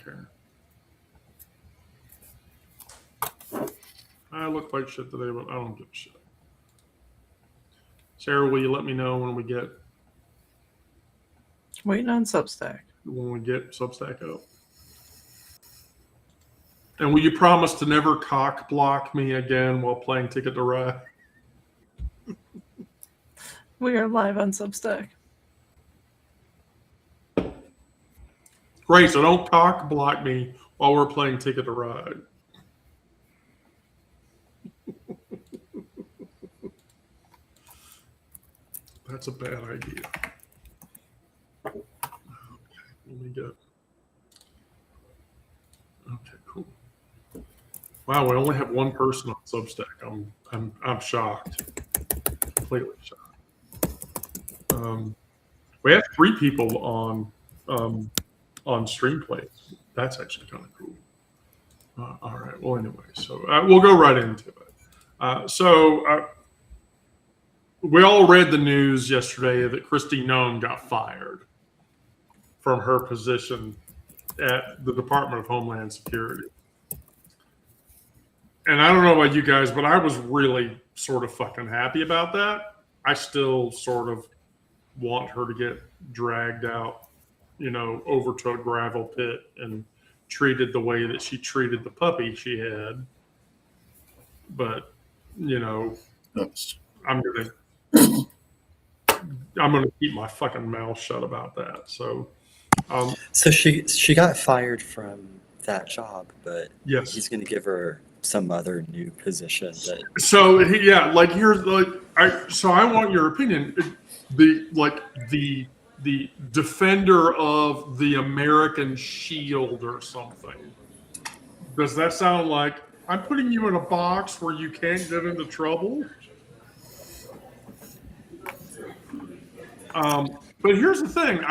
care. I look like shit today, but I don't give a shit. Sarah, will you let me know when we get Waiting on Substack. Substack up? And will you promise to never cock block me again while playing Ticket to Ride? We are live on Substack. Great, so don't cock block me while we're playing Ticket to Ride. That's a bad idea. Okay, let me get. Okay, cool. Wow, we only have one person on Substack. I'm shocked. Completely shocked. We have 3 people on Streamplay. That's actually kind of cool. All right. Well, anyway, so we'll go right into it. We all read the news yesterday that Kristi Noem got fired from her position at the Department of Homeland Security. And I don't know about you guys, but I was really sort of fucking happy about that. I still sort of want her to get dragged out, over to a gravel pit and treated the way that she treated the puppy she had. But, I'm gonna keep my fucking mouth shut about that. So, so she got fired from that job, but yes, he's going to give her some other new position. So I want your opinion. The defender of the American shield or something. Does that sound like I'm putting you in a box where you can't get into trouble? But here's the thing.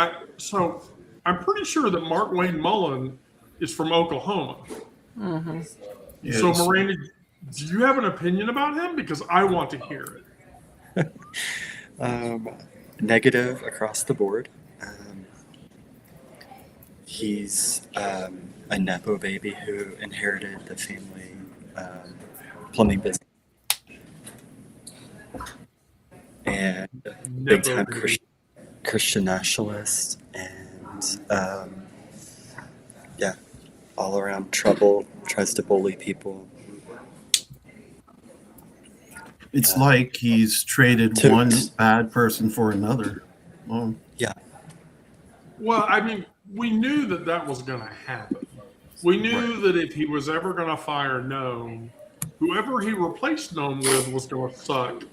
I'm pretty sure that Mark Wayne Mullen is from Oklahoma. Mm-hmm. Yes. So Miranda, do you have an opinion about him? Because I want to hear it. Negative across the board. He's a Nepo baby who inherited the family plumbing business. And big time Christian nationalist, and all around trouble, tries to bully people. It's like he's traded one bad person for another. Well, yeah. Well, I mean, we knew that was going to happen. We knew that if he was ever going to fire Noem, whoever he replaced Noem with was going to suck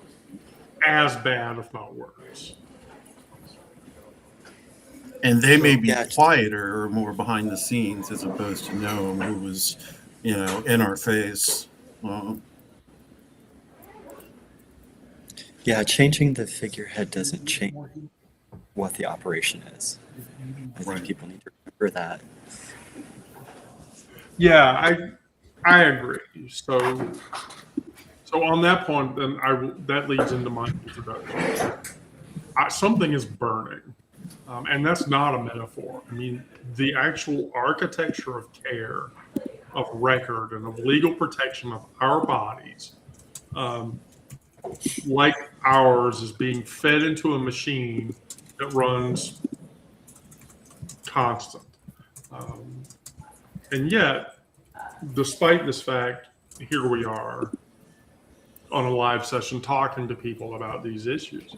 as bad, if not worse. And they may be quieter or more behind the scenes as opposed to Noem, who was, in our face. Changing the figurehead doesn't change what the operation is. I think people need to remember that. Yeah, I agree. So on that point, then that leads into my introduction. Something is burning, and that's not a metaphor. I mean, the actual architecture of care, of record, and of legal protection of our bodies, like ours, is being fed into a machine that runs constant. And yet, despite this fact, here we are on a live session talking to people about these issues.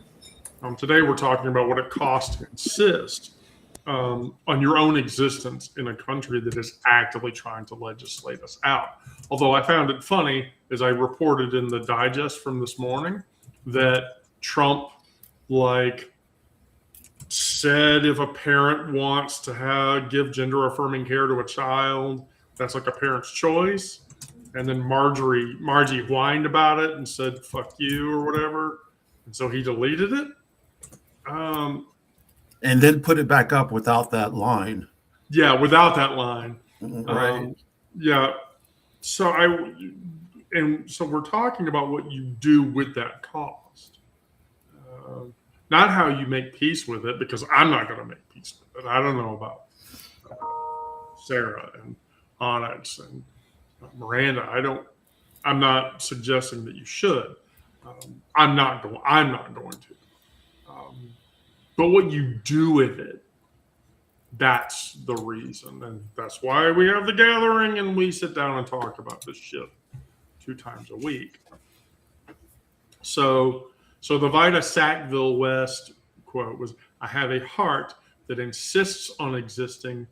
Today, we're talking about what it costs to insist on your own existence in a country that is actively trying to legislate us out. Although I found it funny, as I reported in the digest from this morning, that Trump, said if a parent wants to give gender-affirming care to a child, that's like a parent's choice. And then Margie whined about it and said, fuck you, or whatever. And so he deleted it. And then put it back up without that line. Yeah, without that line. Right. So we're talking about what you do with that cost. Not how you make peace with it, because I'm not going to make peace with it. I don't know about Sarah and Onyx and Miranda. I'm not suggesting that you should. I'm not going to. But what you do with it, that's the reason, and that's why we have the gathering and we sit down and talk about this shit 2 times a week. So the Vita Sackville West quote was, "I have a heart that insists on existing,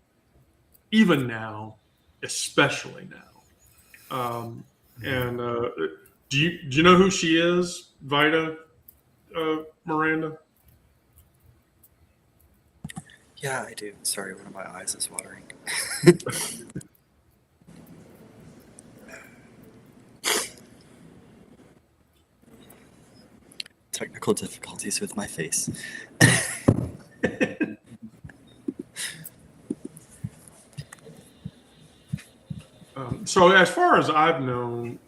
even now, especially now." And do you know who she is, Vita, Miranda? Yeah, I do. Sorry, one of my eyes is watering. Technical difficulties with my face. So as far as I've known,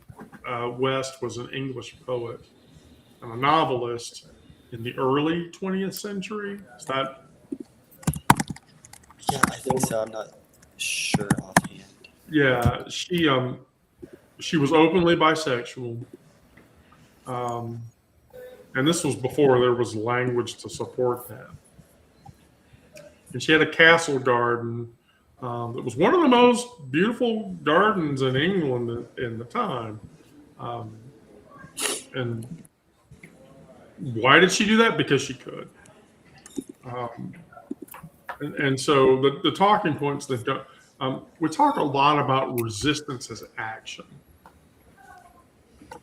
West was an English poet and a novelist in the early 20th century. Is that? Yeah, I think so. I'm not sure offhand. Yeah, she was openly bisexual, and this was before there was language to support that. And she had a castle garden that was one of the most beautiful gardens in England in the time. And why did she do that? Because she could. And so the talking points that we talk a lot about resistance as action,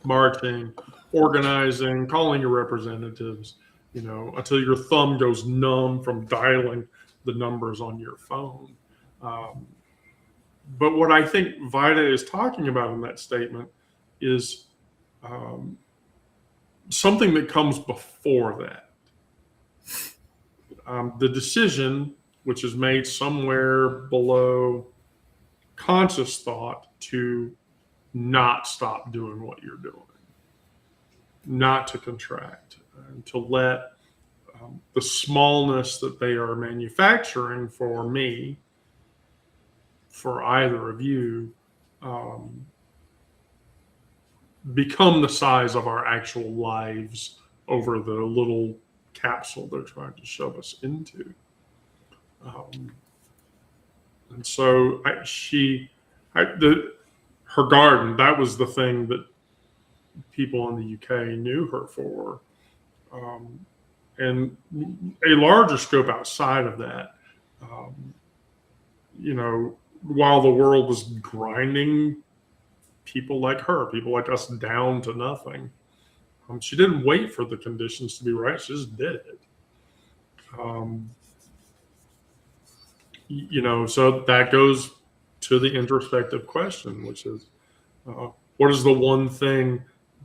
marching, organizing, calling your representatives, until your thumb goes numb from dialing the numbers on your phone. But what I think Vita is talking about in that statement is something that comes before that. The decision, which is made somewhere below conscious thought, to not stop doing what you're doing, not to contract, and to let the smallness that they are manufacturing for me, for either of you, become the size of our actual lives over the little capsule they're trying to shove us into. And so her garden, that was the thing that people in the UK knew her for. And a larger scope outside of that, while the world was grinding people like her, people like us, down to nothing, she didn't wait for the conditions to be right. She just did it. So that goes to the introspective question, which is, what is the one thing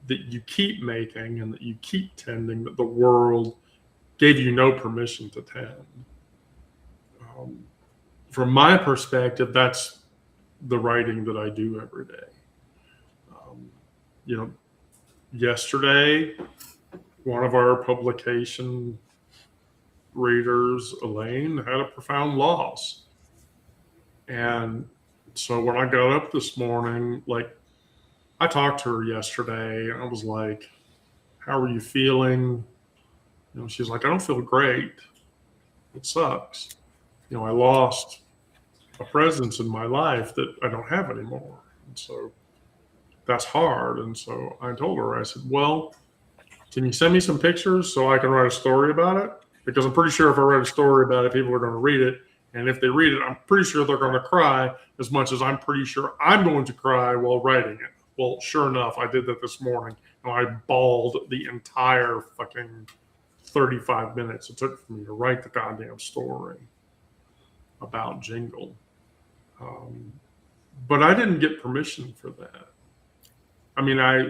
that you keep making and that you keep tending that the world gave you no permission to tend? From my perspective, that's the writing that I do every day. Yesterday, one of our publication readers, Elaine, had a profound loss. And so when I got up this morning, I talked to her yesterday, and I was like, "How are you feeling?" She's like, "I don't feel great. It sucks. I lost a presence in my life that I don't have anymore. And so that's hard." And so I told her, I said, "Well, can you send me some pictures so I can write a story about it? Because I'm pretty sure if I write a story about it, people are going to read it. And if they read it, I'm pretty sure they're going to cry as much as I'm pretty sure I'm going to cry while writing it." Well, sure enough, I did that this morning. And I bawled the entire fucking 35 minutes it took for me to write the goddamn story about Jingle. But I didn't get permission for that. I mean, I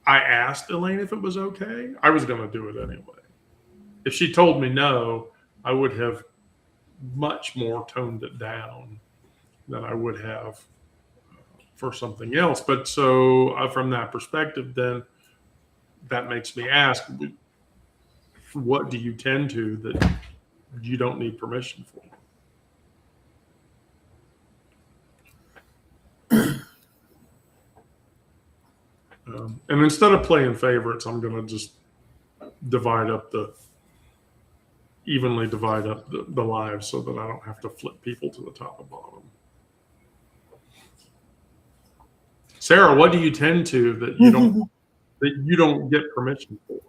asked Elaine if it was okay. I was going to do it anyway. If she told me no, I would have much more toned it down than I would have for something else. But so from that perspective, then that makes me ask, what do you tend to that you don't need permission for? And instead of playing favorites, I'm going to just evenly divide up the lives so that I don't have to flip people to the top and bottom. Sarah, what do you tend to that you don't get permission for?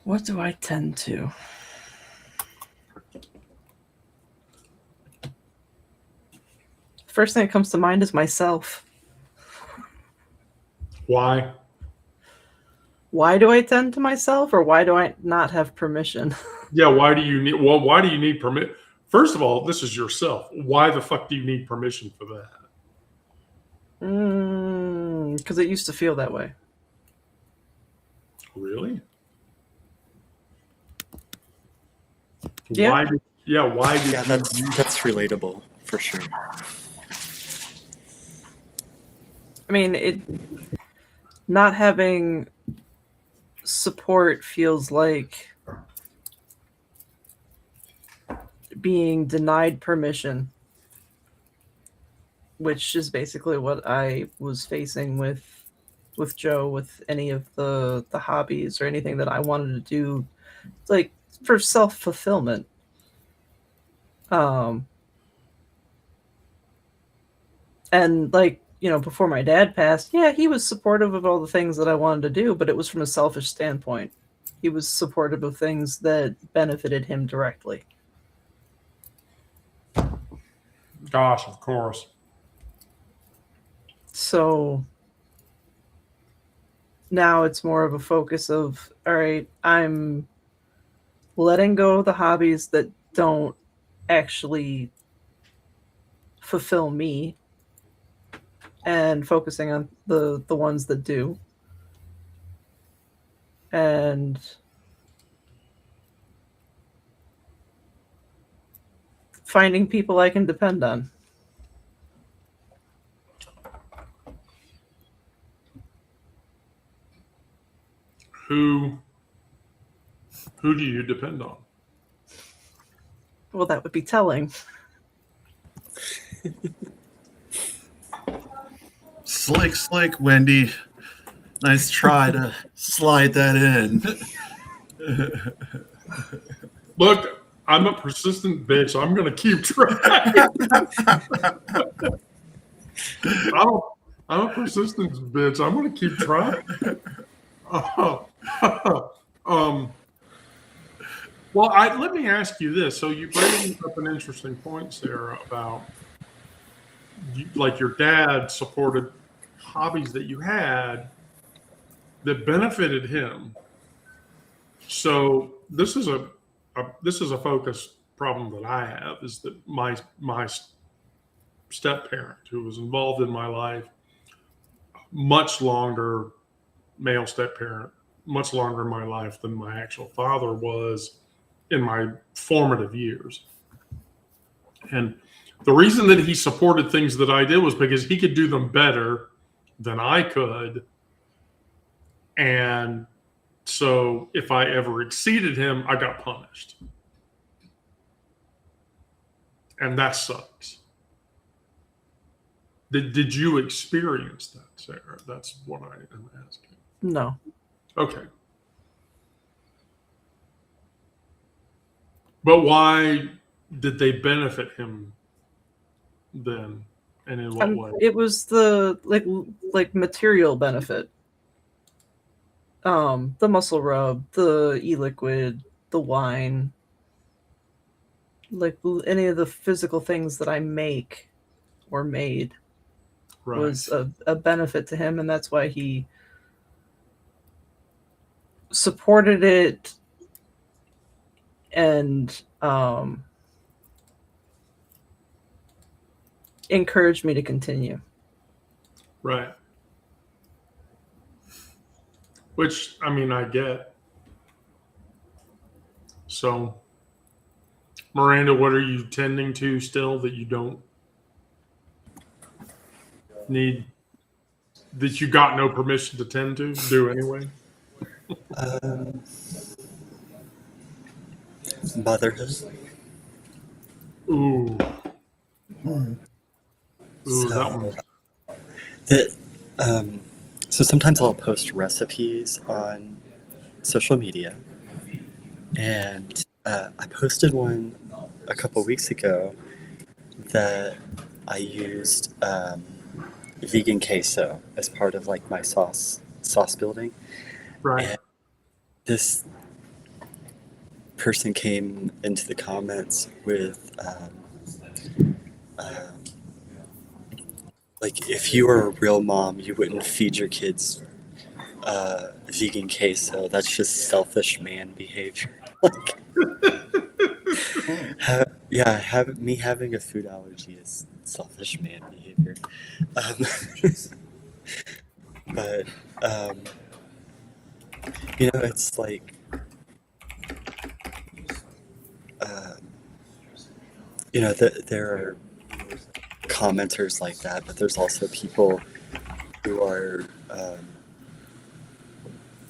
What do I tend to? First thing that comes to mind is myself. Why? Why do I tend to myself, or why do I not have permission? Yeah, why do you need permit? First of all, this is yourself. Why the fuck do you need permission for that? Because it used to feel that way. Really? Yeah. Why? Why do? Yeah, that's relatable for sure. I mean, not having support feels like being denied permission, which is basically what I was facing with Joe, with any of the hobbies or anything that I wanted to do, like for self-fulfillment. And like, before my dad passed, yeah, he was supportive of all the things that I wanted to do, but it was from a selfish standpoint. He was supportive of things that benefited him directly. Gosh, of course. So now it's more of a focus of, all right, I'm letting go of the hobbies that don't actually fulfill me and focusing on the ones that do. And finding people I can depend on. Who do you depend on? Well, that would be telling. Slick, Wendy. Nice try to slide that in. Look, I'm a persistent bitch. I'm going to keep trying. I'm a persistent bitch. I'm going to keep trying. Well, let me ask you this. So you bring up an interesting point, Sarah, about like your dad supported hobbies that you had that benefited him. So this is a focus problem that I have, is that my step parent, who was involved in my life much longer, male step parent, much longer in my life than my actual father was in my formative years. And the reason that he supported things that I did was because he could do them better than I could. And so if I ever exceeded him, I got punished. And that sucks. Did you experience that, Sarah? That's what I am asking. No. Okay. But why did they benefit him then? And in what way? It was the like material benefit. The muscle rub, the e-liquid, the wine, like any of the physical things that I make or made was a benefit to him, and that's why he supported it and encouraged me to continue. Right. Which, I mean, I get. So, Miranda, what are you tending to still that you don't need, that you got no permission to tend to do anyway? Motherhood. Ooh. Ooh, So, that one. that so sometimes I'll post recipes on social media, and I posted one a couple weeks ago that I used vegan queso as part of like my sauce building, Right. and this person came into the comments with like, if you were a real mom, you wouldn't feed your kids vegan queso. That's just selfish man behavior. Like, me having a food allergy is selfish man behavior. Um, but um, it's like there are commenters like that, but there's also people who are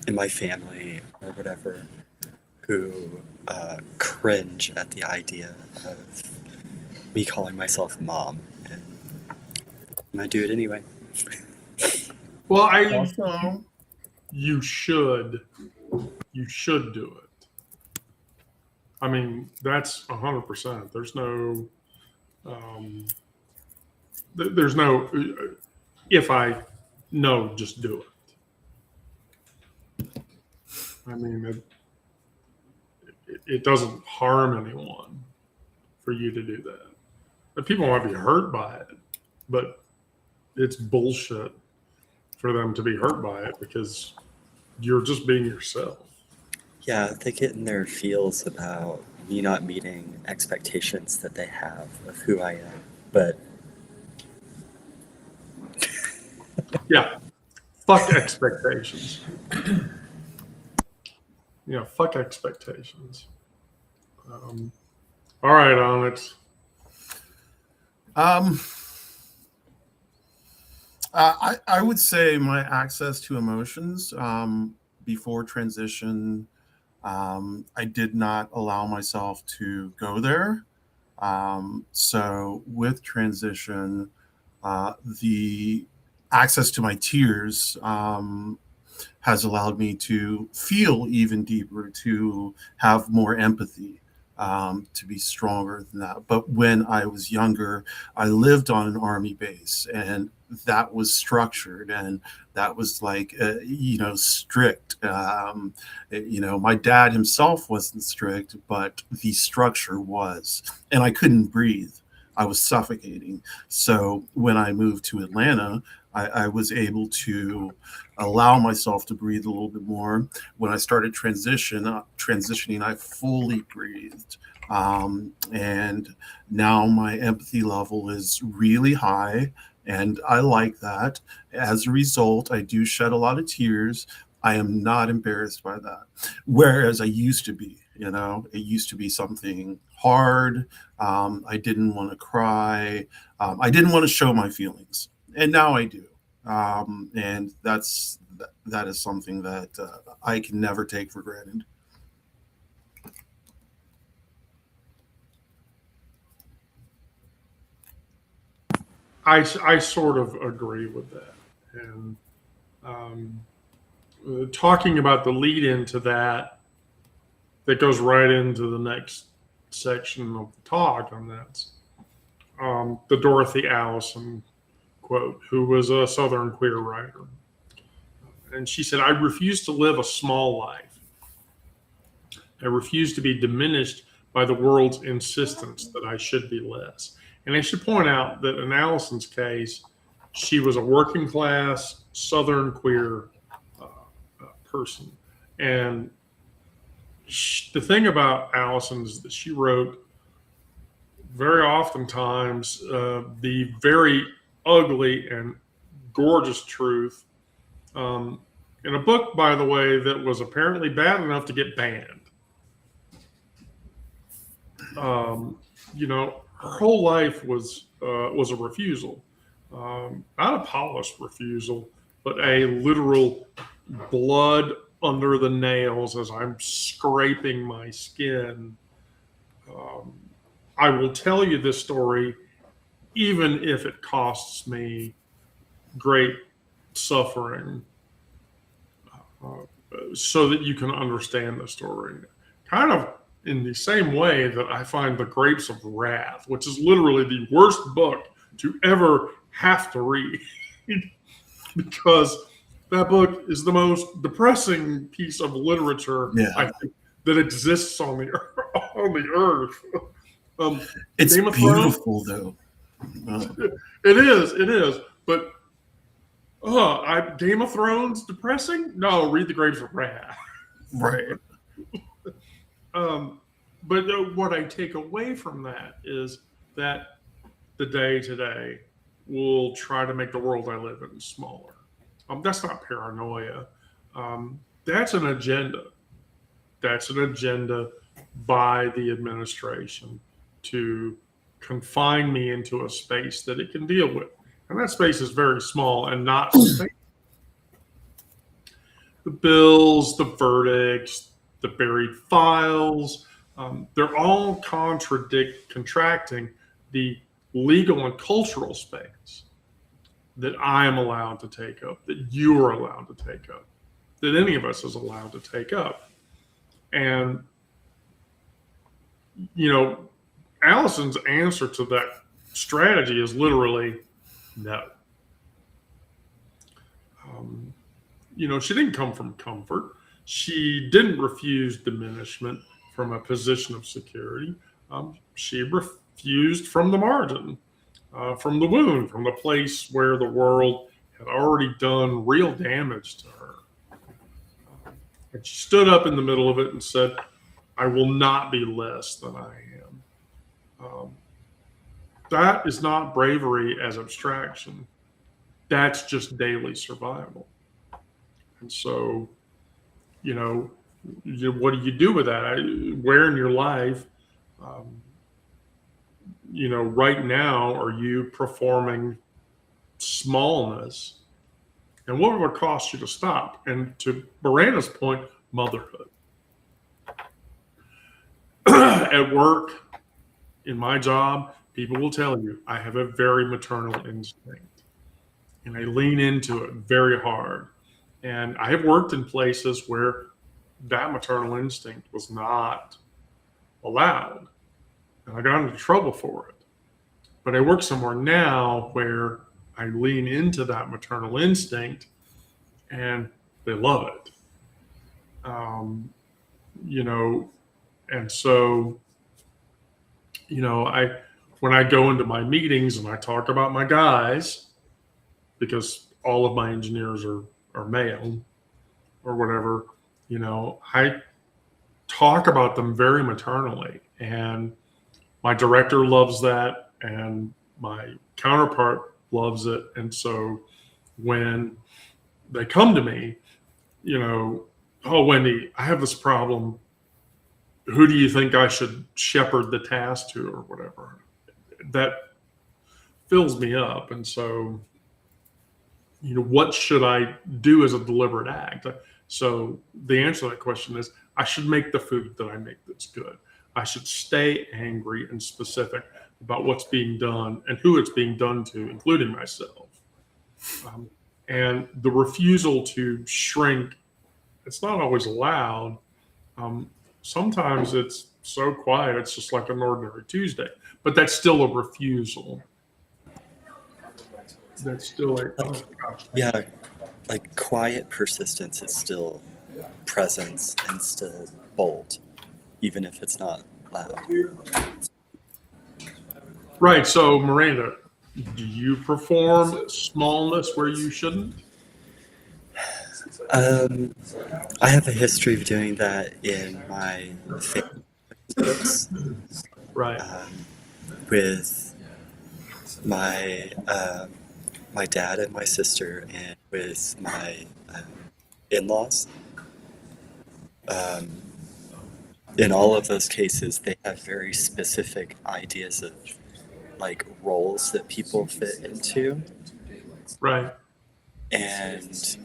in my family or whatever who cringe at the idea of me calling myself mom, and I do it anyway. Well, Also, you should do it. I mean, that's 100%. There's no, if I no, just do it. I mean, it doesn't harm anyone for you to do that. But people might be hurt by it, but it's bullshit for them to be hurt by it because you're just being yourself. Yeah, they get in their feels about me not meeting expectations that they have of who I am. But Yeah, fuck expectations. Yeah, fuck expectations. All right, Onyx. I would say my access to emotions before transition, I did not allow myself to go there. So with transition, the access to my tears has allowed me to feel even deeper, to have more empathy, to be stronger than that. But when I was younger, I lived on an army base, and that was structured, and that was like, strict. My dad himself wasn't strict, but the structure was, and I couldn't breathe. I was suffocating. So when I moved to Atlanta, I was able to allow myself to breathe a little bit more. When I started transitioning, I fully breathed. And now my empathy level is really high, and I like that. As a result, I do shed a lot of tears. I am not embarrassed by that. Whereas I used to be, it used to be something hard. I didn't want to cry. I didn't want to show my feelings. And now I do. And that is something that I can never take for granted. I sort of agree with that. And talking about the lead into that goes right into the next section of the talk, and that's the Dorothy Allison quote, who was a Southern queer writer. And she said, I refuse to live a small life. I refuse to be diminished by the world's insistence that I should be less. And I should point out that in Allison's case, she was a working class Southern queer person. And the thing about Allison is that she wrote very oftentimes the very ugly and gorgeous truth in a book, by the way, that was apparently bad enough to get banned. Her whole life was a refusal, not a polished refusal, but a literal blood under the nails as I'm scraping my skin. I will tell you this story, even if it costs me great suffering so that you can understand the story. Kind of in the same way that I find The Grapes of Wrath, which is literally the worst book to ever have to read, because that book is the most depressing piece of literature I think that exists on the earth. It's Game of beautiful, Thrones, though. It is. But Game of Thrones depressing? No, read The Grapes of Wrath. Right. But what I take away from that is that the day today will try to make the world I live in smaller. That's not paranoia. That's an agenda. That's an agenda by the administration to confine me into a space that it can deal with. And that space is very small and not sustainable. The bills, the verdicts, the buried files, they're all contracting the legal and cultural space that I am allowed to take up, that you are allowed to take up, that any of us is allowed to take up. And, Allison's answer to that strategy is literally no. She didn't come from comfort. She didn't refuse diminishment from a position of security. She refused from the margin, from the wound, from the place where the world had already done real damage to her. And she stood up in the middle of it and said, I will not be less than I am. That is not bravery as abstraction. That's just daily survival. And so, what do you do with that? Where in your life, right now, are you performing smallness? And what would it cost you to stop? And to Miranda's point, motherhood. At work, in my job, people will tell you I have a very maternal instinct. And I lean into it very hard. And I have worked in places where that maternal instinct was not allowed. And I got into trouble for it. But I work somewhere now where I lean into that maternal instinct and they love it. And so, when I go into my meetings and I talk about my guys, because all of my engineers are male or whatever, I talk about them very maternally. And my director loves that, and my counterpart loves it. And so when they come to me, oh, Wendy, I have this problem. Who do you think I should shepherd the task to, or whatever? That fills me up. And so, what should I do as a deliberate act? So the answer to that question is I should make the food that I make that's good. I should stay angry and specific about what's being done and who it's being done to, including myself. And the refusal to shrink, it's not always allowed. Sometimes it's so quiet, it's just like an ordinary Tuesday. But that's still a refusal. That's still like quiet persistence is still presence and still bold, even if it's not loud. Right. So, Miranda, do you perform smallness where you shouldn't? I have a history of doing that in my relationships. Right. With my my dad and my sister, and with my in-laws. In all of those cases, they have very specific ideas of like roles that people fit into. Right. And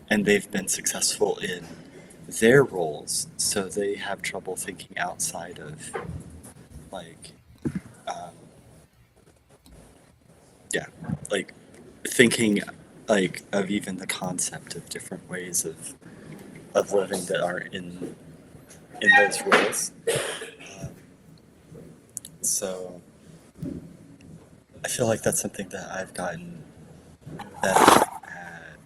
they've been successful in their roles, so they have trouble thinking outside of like thinking like of even the concept of different ways of living that aren't in those roles. Um, so I feel like that's something that I've gotten better at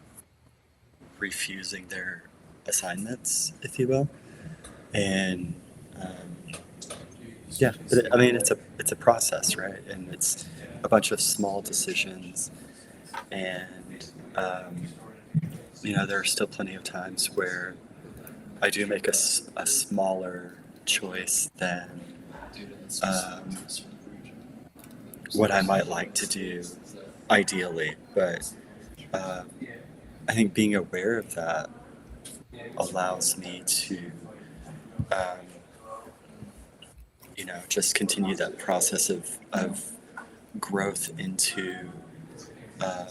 refusing their assignments, if you will. And yeah, but I mean, it's a process, right? And it's a bunch of small decisions, and there are still plenty of times where I do make a smaller choice than um, what I might like to do ideally. But I think being aware of that allows me to, um, just continue that process of growth into uh,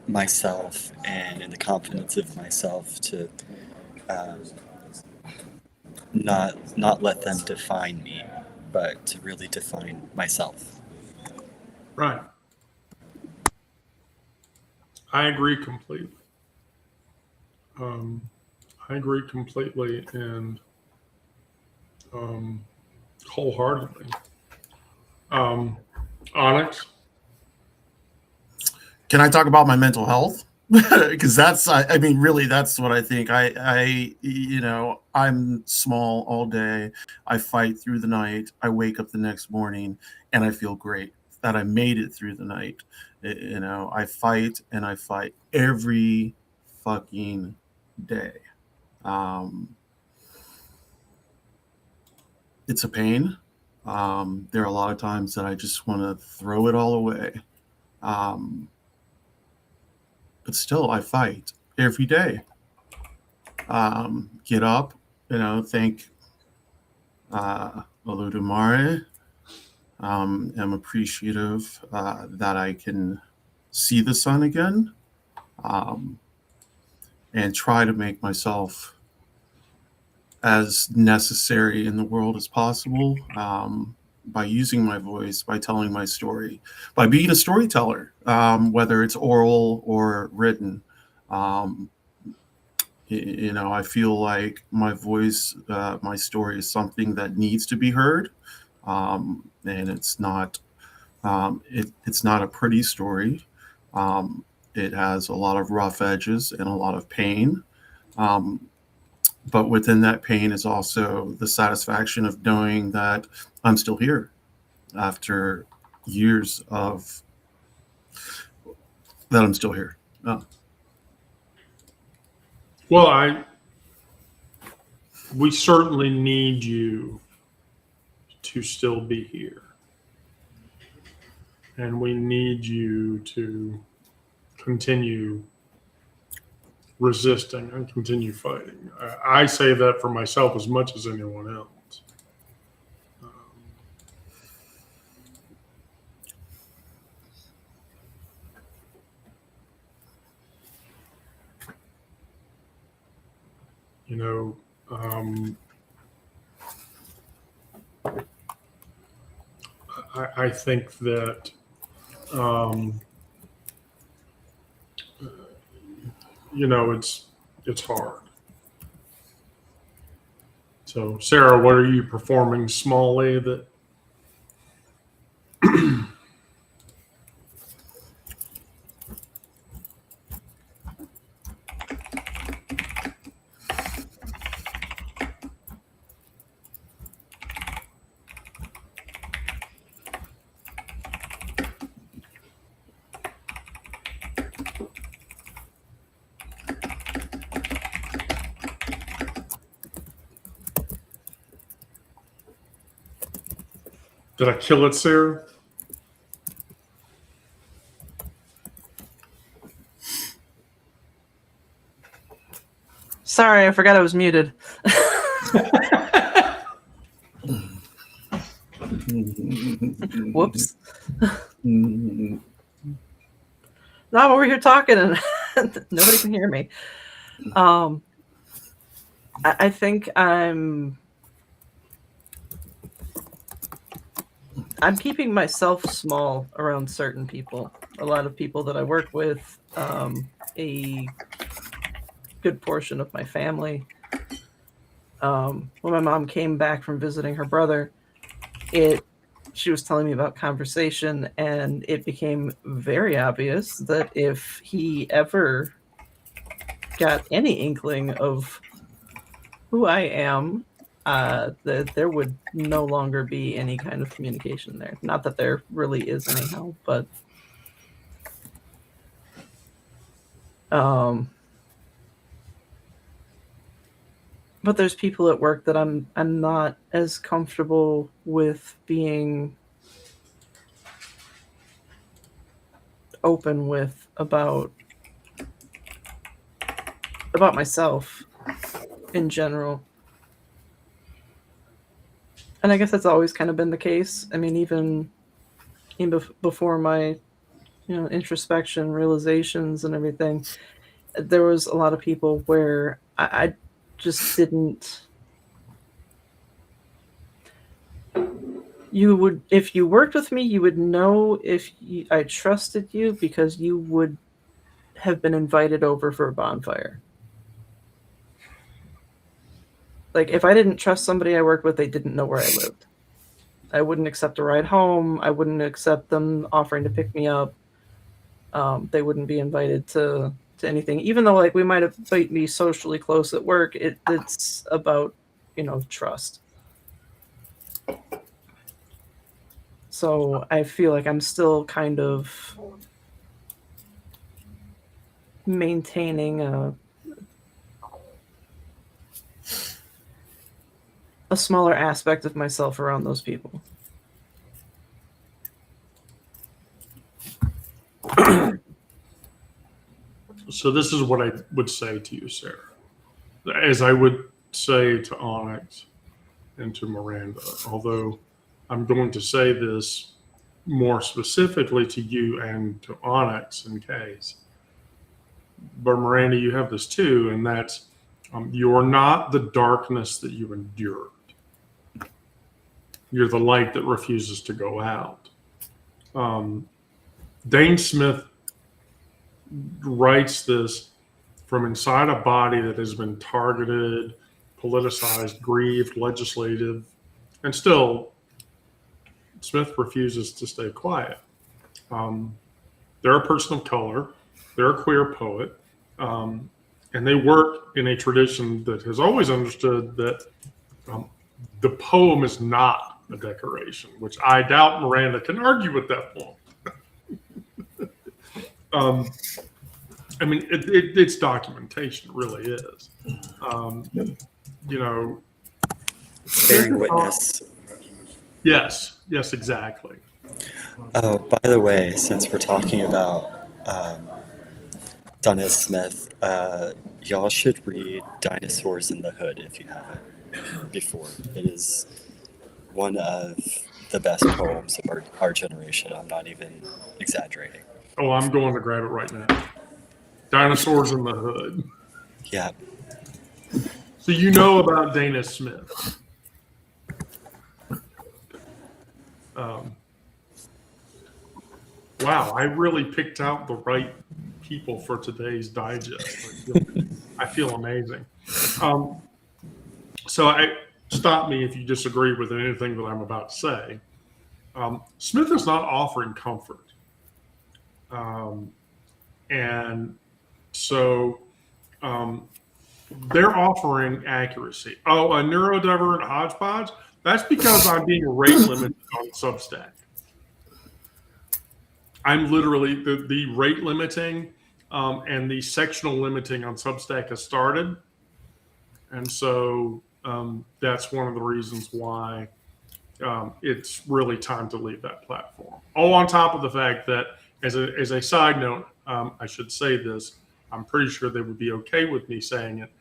myself and in the confidence of myself to um, not let them define me, but to really define myself. Right. I agree completely. I agree completely and wholeheartedly. Onyx? Can I talk about my mental health? Because I mean, really, that's what I think. I'm small all day. I fight through the night. I wake up the next morning and I feel great that I made it through the night. I fight and I fight every fucking day. It's a pain. There are a lot of times that I just want to throw it all away. But still, I fight every day. Get up, thank Olodumare. Am appreciative that I can see the sun again, and try to make myself as necessary in the world as possible, by using my voice, by telling my story, by being a storyteller, whether it's oral or written. I feel like my voice, my story is something that needs to be heard, and it's not it's not a pretty story. It has a lot of rough edges and a lot of pain. But within that pain is also the satisfaction of knowing that I'm still here after years of that I'm still here. Well, we certainly need you to still be here. And we need you to continue resisting and continue fighting. I say that for myself as much as anyone else. I think that it's hard. So, Sarah, what are you performing smallly that? Did I kill it, Sarah? Sorry, I forgot I was muted. Whoops. No, I'm over here talking and nobody can hear me. I think I'm keeping myself small around certain people. a lot of people that I work with, a good portion of my family. When my mom came back from visiting her brother, she was telling me about conversation, and it became very obvious that if he ever got any inkling of who I am, that there would no longer be any kind of communication there. Not that there really is anyhow, but there's people at work that I'm not as comfortable with being open with about myself in general. And I guess that's always kind of been the case. I mean, even before my, introspection, realizations, and everything, there was a lot of people where I just didn't. You would, if you worked with me, you would know if I trusted you because you would have been invited over for a bonfire. Like, if I didn't trust somebody I worked with, they didn't know where I lived. I wouldn't accept a ride home. I wouldn't accept them offering to pick me up. They wouldn't be invited to anything, even though like we might be socially close at work. It's about, trust. So I feel like I'm still kind of maintaining a smaller aspect of myself around those people. So this is what I would say to you, Sarah, as I would say to Onyx and to Miranda, although I'm going to say this more specifically to you and to Onyx in case. But Miranda, you have this too, and that's you are not the darkness that you endured. You're the light that refuses to go out. Dane Smith writes this from inside a body that has been targeted, politicized, grieved, legislative, and still Smith refuses to stay quiet. They're a person of color. They're a queer poet. And they work in a tradition that has always understood that the poem is not a decoration, which I doubt Miranda can argue with that point. I mean, it's documentation. It really is. Bearing witness. Yes, exactly. Oh, by the way, since we're talking about Donna Smith, y'all should read Dinosaurs in the Hood if you haven't before. It is one of the best poems of our generation. I'm not even exaggerating. Oh, I'm going to grab it right now. Dinosaurs in the Hood. Yeah. So you know about Dana Smith. Wow, I really picked out the right people for today's digest. I feel amazing. So stop me if you disagree with anything that I'm about to say. Smith is not offering comfort. And so they're offering accuracy. Oh, a neurodivergent hodgepodge? That's because I'm being rate limited on Substack. I'm literally, the rate limiting and the sectional limiting on Substack has started. And so that's one of the reasons why it's really time to leave that platform. All on top of the fact that, as a side note, I should say this, I'm pretty sure they would be okay with me saying it.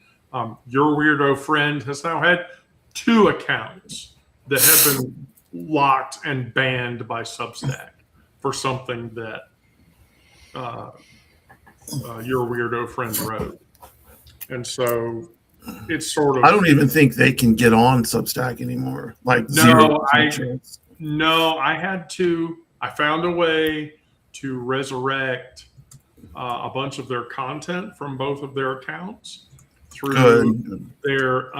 Your weirdo friend has now had 2 accounts that have been locked and banned by Substack for something that your weirdo friend wrote. And so it's sort of... I don't even think they can get on Substack anymore. Like I had to. I found a way to resurrect a bunch of their content from both of their accounts through their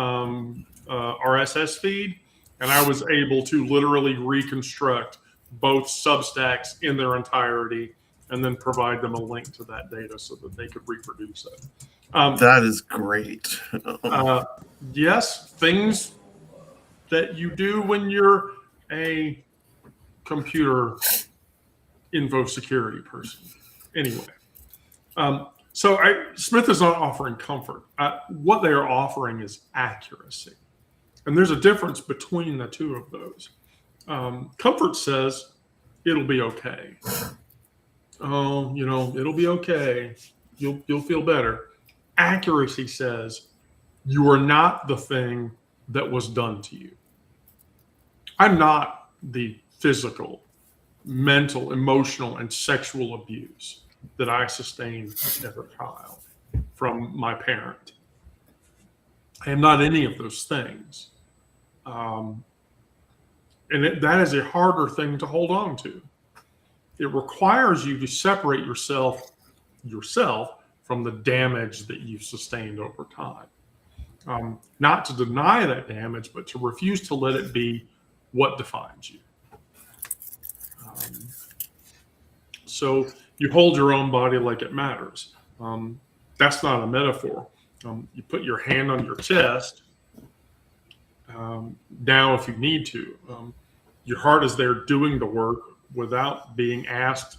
RSS feed, and I was able to literally reconstruct both Substacks in their entirety and then provide them a link to that data so that they could reproduce it. That is great. Yes, things that you do when you're a computer info security person. Anyway, so Smith is not offering comfort. What they are offering is accuracy. And there's a difference between the two of those. Comfort says it'll be okay. Oh, it'll be okay. You'll feel better. Accuracy says you are not the thing that was done to you. I'm not the physical, mental, emotional, and sexual abuse that I sustained as a child from my parent. I am not any of those things. And that is a harder thing to hold on to. It requires you to separate yourself from the damage that you've sustained over time. Not to deny that damage, but to refuse to let it be what defines you. So you hold your own body like it matters. That's not a metaphor. You put your hand on your chest now if you need to. Your heart is there doing the work without being asked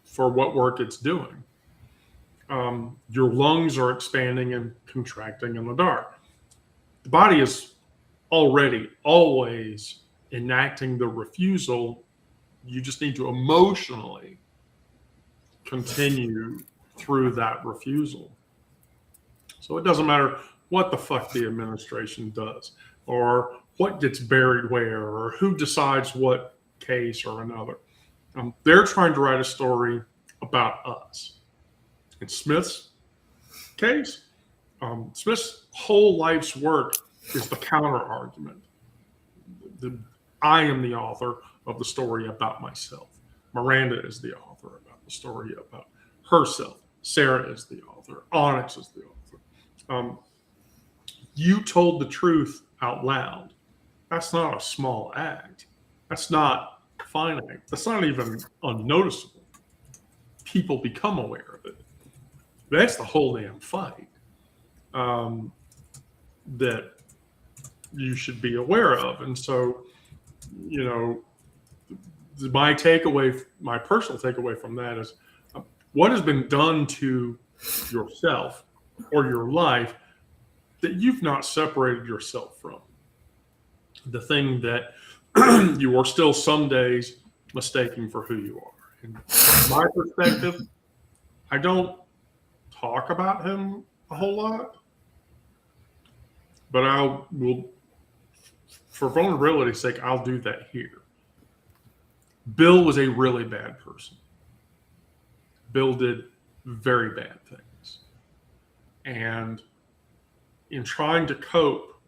for what work it's doing. Your lungs are expanding and contracting in the dark. The body is already always enacting the refusal. You just need to emotionally continue through that refusal. So it doesn't matter what the fuck the administration does, or what gets buried where, or who decides what case or another. They're trying to write a story about us. In Smith's case, Smith's whole life's work is the counter argument. I am the author of the story about myself. Miranda is the author about the story about herself. Sarah is the author. Onyx is the author. You told the truth out loud. That's not a small act. That's not finite. That's not even unnoticeable. People become aware of it. That's the whole damn fight that you should be aware of. And so, my personal takeaway from that is what has been done to yourself or your life that you've not separated yourself from. The thing that you are still some days mistaking for who you are. And from my perspective, I don't talk about him a whole lot, but for vulnerability's sake, I'll do that here. Bill was a really bad person. Bill did very bad things. And in trying to cope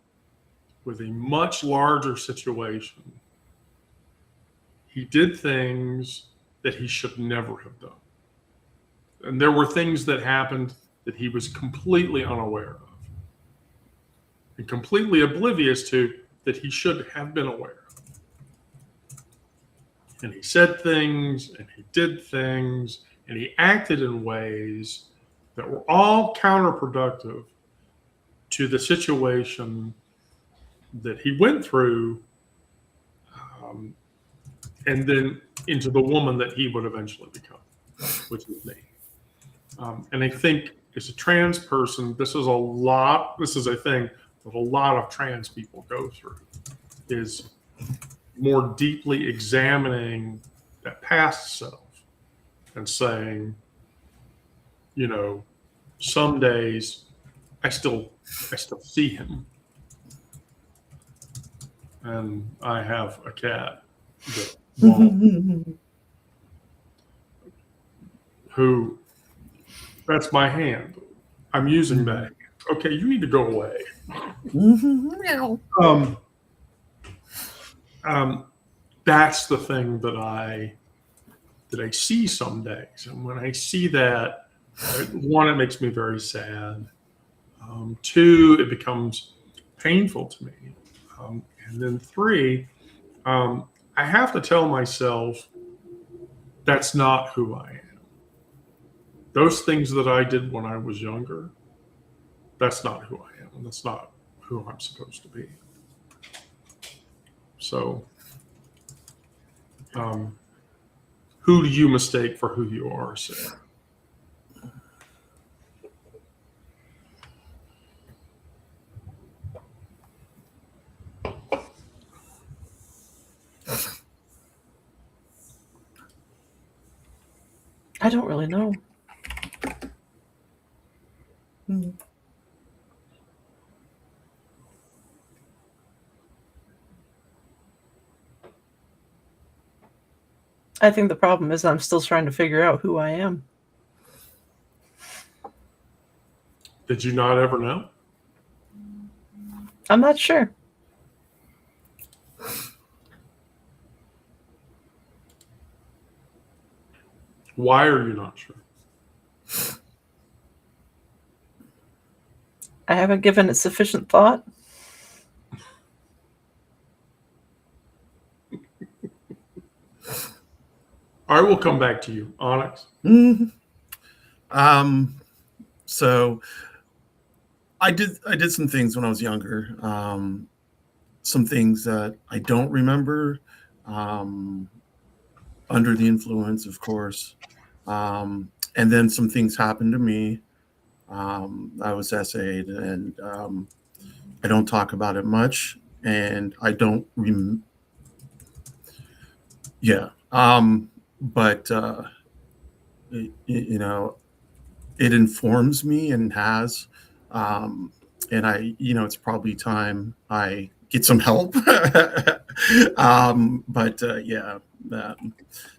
with a much larger situation, he did things that he should never have done. And there were things that happened that he was completely unaware of and completely oblivious to that he should have been aware of. And he said things and he did things and he acted in ways that were all counterproductive to the situation that he went through, and then into the woman that he would eventually become, which is me. And I think as a trans person, this is a thing that a lot of trans people go through, is more deeply examining that past self and saying, some days I still see him. And I have a cat that who, that's my hand. I'm using that hand. Okay, you need to go away. That's the thing that I that I see some days. And when I see that, one, it makes me very sad. Two, it becomes painful to me. And then three, I have to tell myself that's not who I am. Those things that I did when I was younger, that's not who I am. And that's not who I'm supposed to be. So, who do you mistake for who you are, Sarah? I don't really know. I think the problem is I'm still trying to figure out who I am. Did you not ever know? I'm not sure. Why are you not sure? I haven't given it sufficient thought. I will come back to you, Onyx. So I did some things when I was younger. Some things that I don't remember. Under the influence, of course. And then some things happened to me. I was essayed, and I don't talk about it much, and I don't but it informs me and has, and it's probably time I get some help.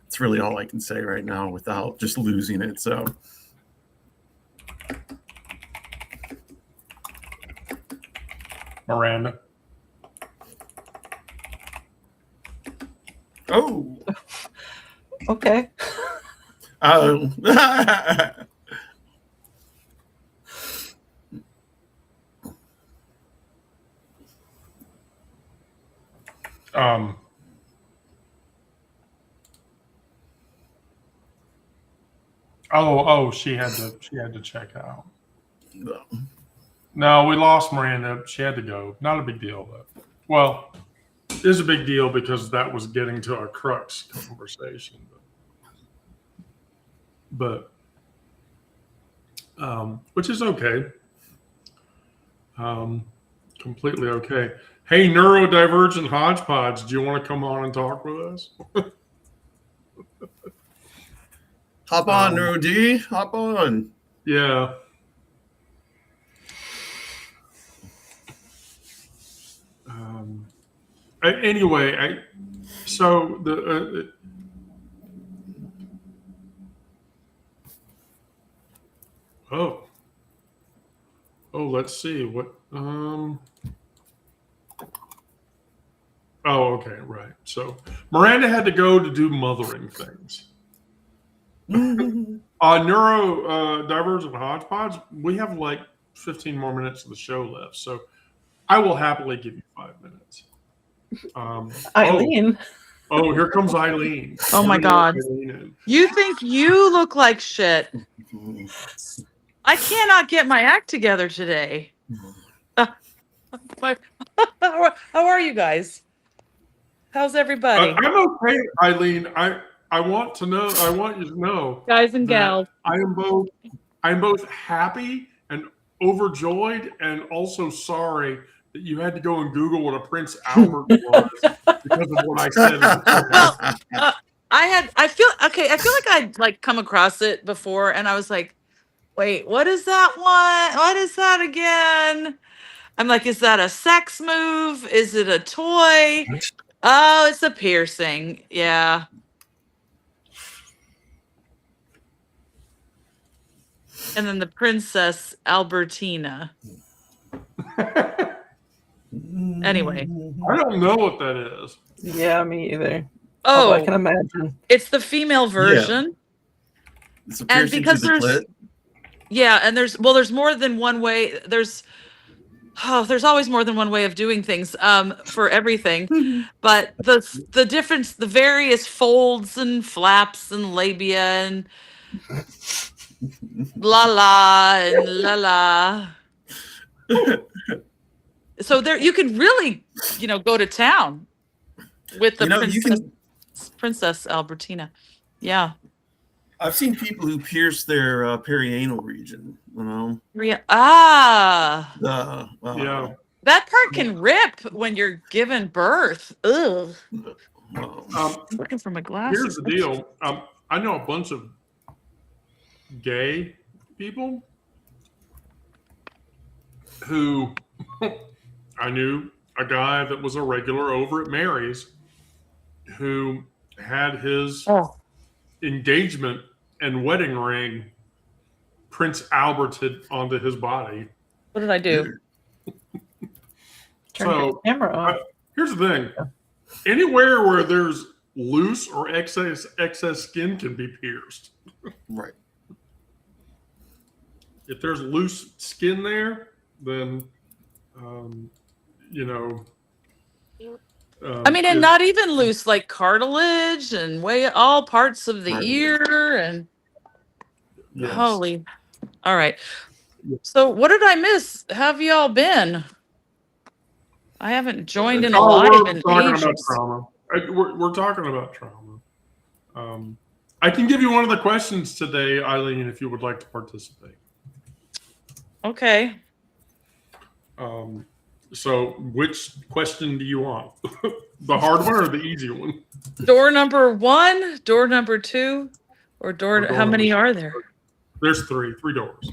That's really all I can say right now without just losing it. So. Miranda. Oh. Okay. Oh. She had to check out. No. No, we lost Miranda. She had to go. Not a big deal, though. Well, it is a big deal because that was getting to our crux conversation. But which is okay. Completely okay. Hey, neurodivergent hodgepodge, do you want to come on and talk with us? Hop on, Neuro D. Hop on. Yeah. Anyway, let's see what. Okay, right. So Miranda had to go to do mothering things. Neurodivergent hodgepodge. We have like 15 more minutes of the show left, so I will happily give you 5 minutes. Eileen. Oh, here comes Eileen. Oh my God. You think you look like shit. I cannot get my act together today. How are you guys? How's everybody? I'm okay, Eileen. I want you to know, Guys and gals. I am both happy and overjoyed and also sorry that you had to go and Google what a Prince Albert was because of what I said. Well, I feel like I'd come across it before, and I was like, wait, what is that one? What is that again? I'm like, is that a sex move? Is it a toy? Oh, it's a piercing. Yeah. And then the Princess Albertina. Anyway. I don't know what that is. Yeah, me either. Although I Oh, can imagine. it's the female version. It's a And piercing to because the there's clit. yeah, and there's more than one way. There's always more than one way of doing things for everything. But the difference, the various folds and flaps and labia and la la and la la. So there you can really, go to town with the You can. Princess Albertina. Yeah. I've seen people who pierce their perianal region. Ah, Yeah. that part can rip when you're giving birth. Ugh. Um, Looking for my Here's glasses. the deal. I know a bunch of gay people who I knew a guy that was a regular over at Mary's who had his Oh, engagement and wedding ring Prince Alberted onto his body. what did I do? Turn your So camera off. here's the thing: anywhere where there's loose or excess skin can be pierced. Right. If there's loose skin there, then you know. I mean, and not even loose, like cartilage and all parts of the Right. ear and Yes. holy. All right. Yes. So what did I miss? Have y'all been? I haven't joined in a Oh, live we're in talking about ages. trauma. We're talking about trauma. I can give you one of the questions today, Eileen, if you would like to participate. Okay. So, which question do you want? The hard one or the easy one? Door number 1, door number 2, or door. Or door How many number- are there? There's three doors.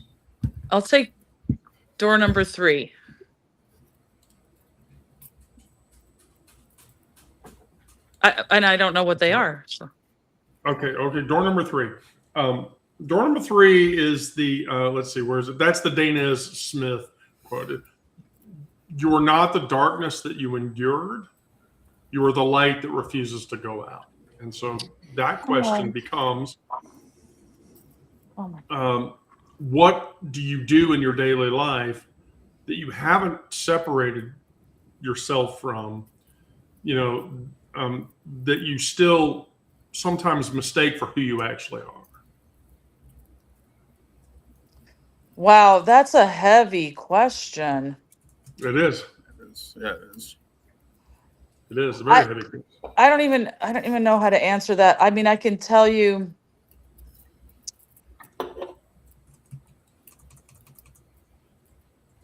I'll take door number 3. I don't know what they are. So. Okay. Door number 3. Door number 3 is the let's see, where is it? That's the Dana Smith quote. You are not the darkness that you endured. You are the light that refuses to go out. And so that question becomes, Oh my. what do you do in your daily life that you haven't separated yourself from, that you still sometimes mistake for who you actually are? Wow, that's a heavy question. It is. Yeah, it is. It is a very heavy. I don't even know how to answer that. I mean, I can tell you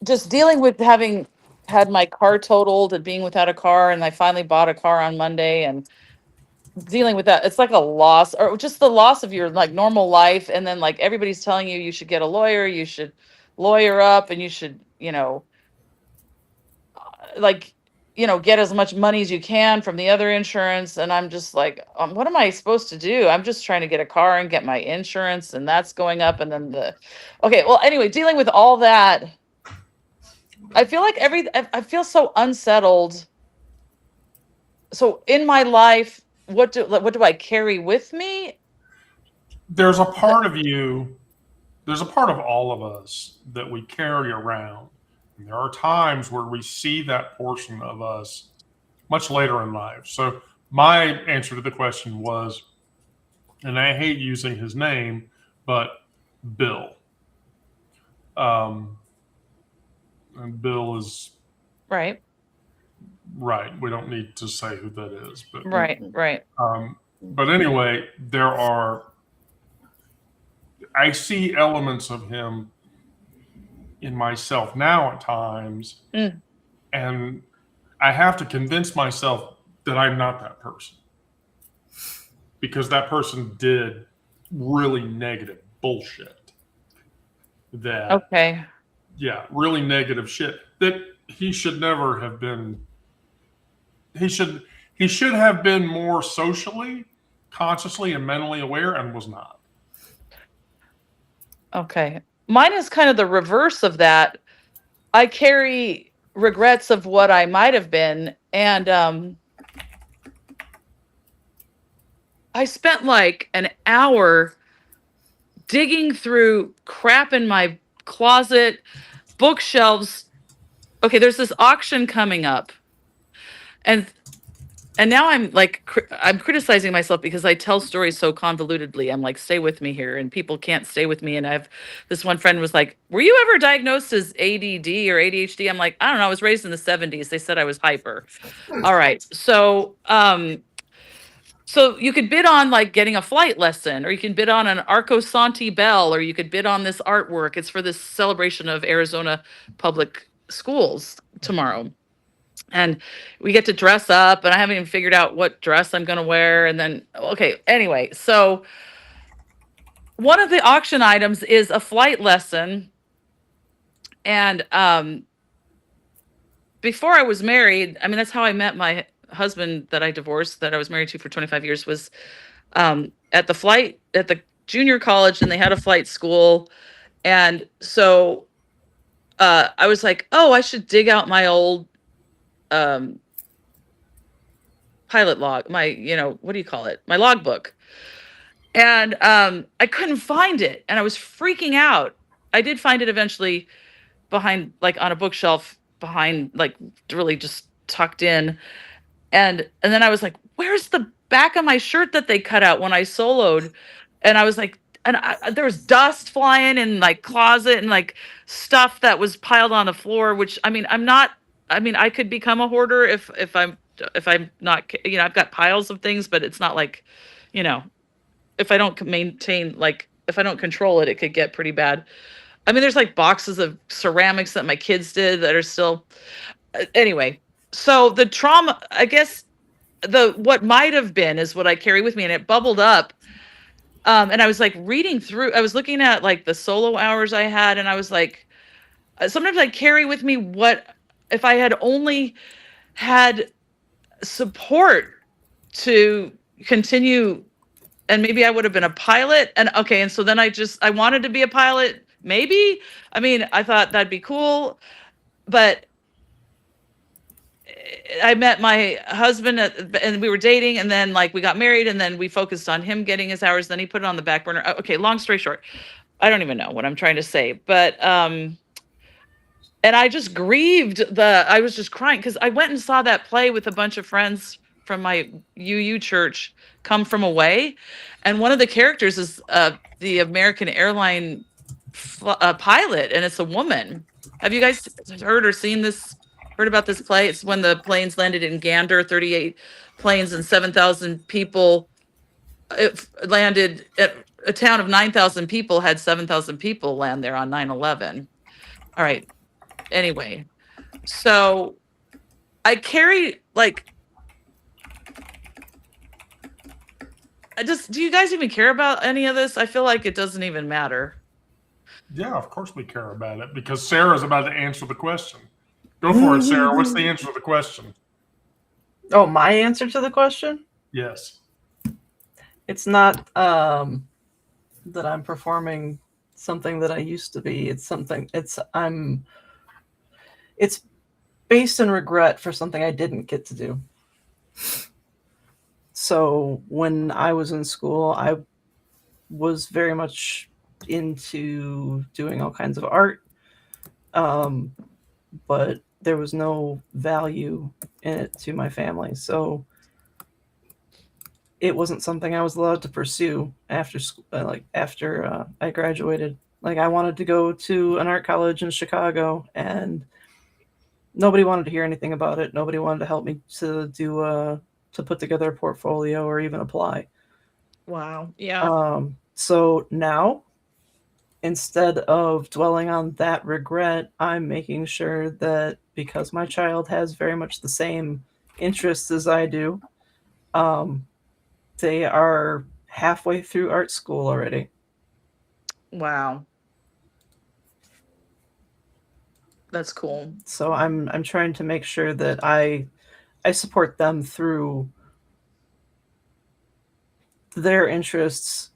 just dealing with having had my car totaled and being without a car, and I finally bought a car on Monday, and dealing with that, it's like a loss, or just the loss of your like normal life, and then like everybody's telling you should get a lawyer, you should lawyer up, and you should like get as much money as you can from the other insurance, and I'm just like, what am I supposed to do? I'm just trying to get a car and get my insurance, and that's going up, and then anyway, dealing with all that, I feel like I feel so unsettled. So in my life, what do I carry with me? There's a part of you, there's a part of all of us that we carry around. And there are times where we see that portion of us much later in life. So my answer to the question was, and I hate using his name, but Bill. And Bill is Right. right. We don't need to say who that is, but Right. But anyway, I see elements of him in myself now at times, and I have to convince myself that I'm not that person, because that person did really negative bullshit. Really negative shit that he should never have been. He should have been more socially, consciously, and mentally aware, and was not. Okay. Mine is kind of the reverse of that. I carry regrets of what I might have been, and I spent like an hour digging through crap in my closet, bookshelves. Okay, there's this auction coming up. And now I'm like I'm criticizing myself because I tell stories so convolutedly. I'm like, stay with me here, and people can't stay with me. And I've this one friend was like, "Were you ever diagnosed as ADD or ADHD?" I'm like, "I don't know. I was raised in the '70s. They said I was hyper." All right, so you could bid on like getting a flight lesson, or you can bid on an Arco Santi bell, or you could bid on this artwork. It's for this celebration of Arizona public schools tomorrow. And we get to dress up, and I haven't even figured out what dress I'm going to wear. And then, okay, anyway, so one of the auction items is a flight lesson. And before I was married, I mean, that's how I met my husband that I divorced, that I was married to for 25 years, was at the junior college, and they had a flight school. And so I was like, oh, I should dig out my old um, pilot log, my, what do you call it? My logbook. And I couldn't find it, and I was freaking out. I did find it eventually behind, like on a bookshelf behind, like really just tucked in. And then I was like, where's the back of my shirt that they cut out when I soloed? And I was like, there was dust flying in like closet, and like stuff that was piled on the floor, which I mean, I could become a hoarder if I'm not, I've got piles of things, but it's not like, you know, if I don't maintain, like if I don't control it, it could get pretty bad. I mean, there's like boxes of ceramics that my kids did that are still, anyway. So the trauma, I guess, the what might have been is what I carry with me, and it bubbled up. And I was like reading through, I was looking at like the solo hours I had, and I was like, sometimes I carry with me what if I had only had support to continue, and maybe I would have been a pilot. And okay, and so then I wanted to be a pilot, maybe. I mean, I thought that'd be cool, but I met my husband and we were dating, and then like we got married, and then we focused on him getting his hours, then he put it on the back burner. Okay, long story short, I don't even know what I'm trying to say, but and I just I was just crying because I went and saw that play with a bunch of friends from my UU church, Come From Away. And one of the characters is the American airline pilot, and it's a woman. Have you guys heard or seen this, heard about this play? It's when the planes landed in Gander, 38 planes and 7,000 people. It landed at a town of 9,000 people, had 7,000 people land there on 9/11. All right. Anyway, so I carry like, do you guys even care about any of this? I feel like it doesn't even matter. Yeah, of course we care about it because Sarah's about to answer the question. Go for it, Sarah. What's the answer to the question? Oh, my answer to the question? Yes. It's not that I'm performing something that I used to be. It's based in regret for something I didn't get to do. So when I was in school, I was very much into doing all kinds of art, but there was no value in it to my family. So it wasn't something I was allowed to pursue after school, after I graduated. Like I wanted to go to an art college in Chicago, and nobody wanted to hear anything about it. Nobody wanted to help me to put together a portfolio or even apply. Wow. Yeah. So now, instead of dwelling on that regret, I'm making sure that because my child has very much the same interests as I do, they are halfway through art school already. Wow. That's cool. So I'm trying to make sure that I support them through their interests,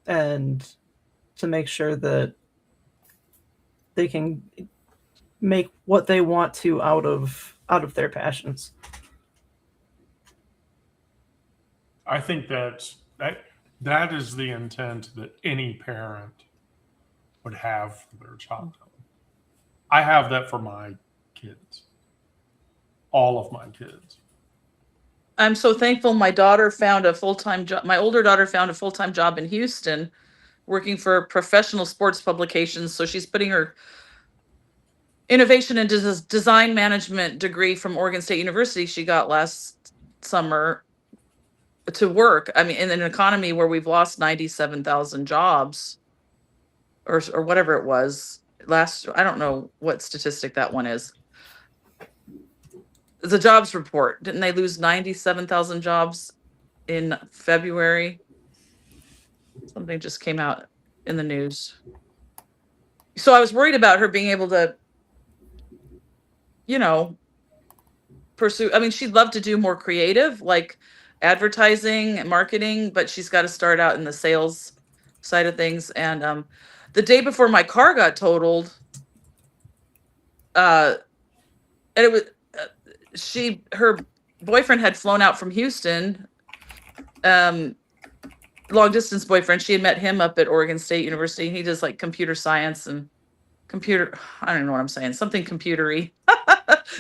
and to make sure that they can make what they want to out of their passions. I think that is the intent that any parent would have for their child. I have that for my kids, all of my kids. I'm so thankful my daughter found a full-time job. My older daughter found a full-time job in Houston working for professional sports publications. So she's putting her innovation and design management degree from Oregon State University she got last summer to work. I mean, in an economy where we've lost 97,000 jobs or whatever it was last, I don't know what statistic that one is. The jobs report, didn't they lose 97,000 jobs in February? Something just came out in the news. So I was worried about her being able to, pursue. I mean, she'd love to do more creative, like advertising and marketing, but she's got to start out in the sales side of things. And the day before my car got totaled, and it was her boyfriend had flown out from Houston, long distance boyfriend. She had met him up at Oregon State University. He does like computer science and I don't know what I'm saying, something computery.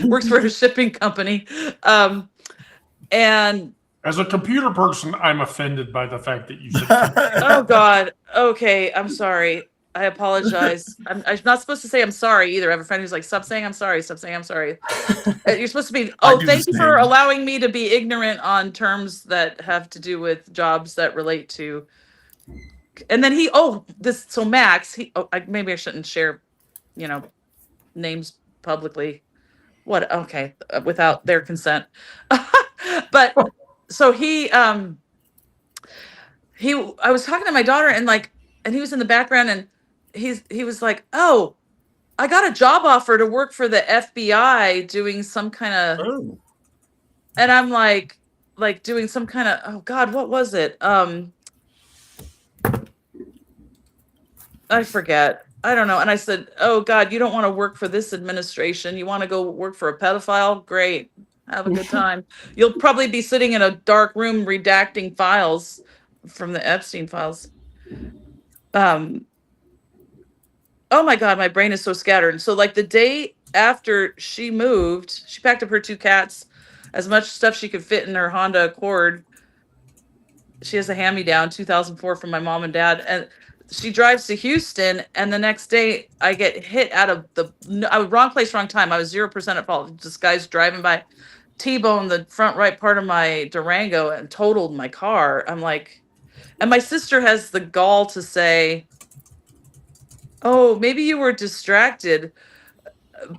Works for a shipping company. And as a computer person, I'm offended by the fact that you said. Oh God. Okay, I'm sorry. I apologize. I'm not supposed to say I'm sorry either. I have a friend who's like, stop saying I'm sorry. Stop saying I'm sorry. You're supposed to be, thank you for allowing me to be ignorant on terms that have to do with jobs that relate to. And then Max, maybe I shouldn't share, names publicly. Okay, without their consent. But so I was talking to my daughter and he was in the background and he was like, oh, I got a job offer to work for the FBI doing some kind of, and I'm like doing some kind of, oh God, what was it? I forget. I don't know. And I said, oh God, you don't want to work for this administration. You want to go work for a pedophile? Great. Have a good time. You'll probably be sitting in a dark room redacting files from the Epstein files. Oh my God, my brain is so scattered. So the day after she moved, she packed up her 2 cats, as much stuff she could fit in her Honda Accord. She has a hand-me-down 2004 from my mom and dad. And she drives to Houston, and the next day I get hit out of I was wrong place, wrong time. I was 0% at fault. This guy's driving by, T-boned the front right part of my Durango and totaled my car. I'm like, and my sister has the gall to say, oh, maybe you were distracted